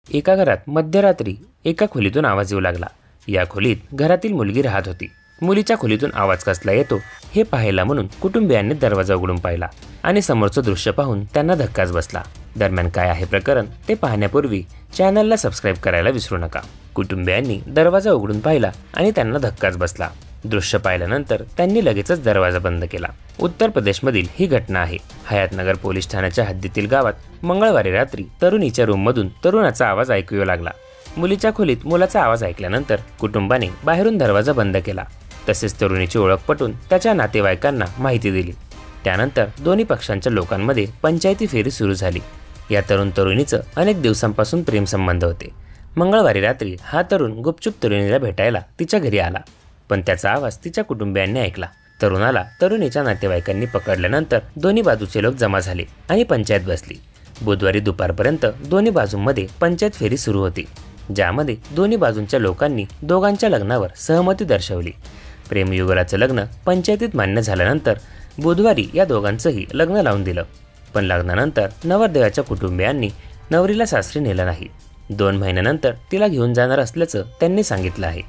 एका घरात मध्यरात्री एका खोलीतून आवाज येऊ लागला। या खोलीत घरातील मुलगी राहत होती। मुलीच्या खोलीतून आवाज कसला येतो हे पाहायला म्हणून कुटुंबियांनी दरवाजा उघडून पाहिला आणि समोरचं दृश्य पाहून त्यांना धक्काच बसला। दरम्यान काय आहे प्रकरण ते पाहण्यापूर्वी चॅनलला सबस्क्राइब करायला विसरू नका। कुटुंबियांनी दरवाजा उघडून पाहिला आणि त्यांना धक्काच बसला। दृश्य पाहिल्यानंतर त्यांनी लगेचच दरवाजा बंद केला। उत्तर प्रदेशमधील ही घटना आहे। हयातनगर पोलीस ठाण्याच्या हद्दीतील गावात मंगळवारी रात्री तरुणीच्या रूममधून तरुणाचा आवाज ऐकू येऊ लागला। मुलीच्या खोलीत मुलाचा आवाज ऐकल्यानंतर कुटुंबाने बाहेरून दरवाजा बंद केला। तसेच तरुणीची ओळख पटवून त्याच्या नातेवाईकांना माहिती दिली। त्यानंतर दोन्ही पक्षांच्या लोकांमध्ये पंचायती फेरी सुरू झाली। या तरुणीचं अनेक दिवसांपासून प्रेमसंबंध होते। मंगळवारी रात्री हा तरुण गुपचूप तरुणीला भेटायला तिच्या घरी आला, पण त्याचा आवाज तिच्या कुटुंबियांनी ऐकला। तरुणाला तरुणीच्या नातेवाईकांनी पकडल्यानंतर दोन्ही बाजूचे लोक जमा झाले आणि पंचायत बसली। बुधवारी दुपारपर्यंत दोन्ही बाजूंमध्ये पंचायत फेरी सुरू होती, ज्यामध्ये दोन्ही बाजूंच्या लोकांनी दोघांच्या लग्नावर सहमती दर्शवली। प्रेमयुगलाचं लग्न पंचायतीत मान्य झाल्यानंतर बुधवारी या दोघांचंही लग्न लावून दिलं। पण लग्नानंतर नवरदेवाच्या कुटुंबियांनी नवरीला सासरी नेलं नाही। 2 महिन्यानंतर तिला घेऊन जाणार असल्याचं त्यांनी सांगितलं आहे।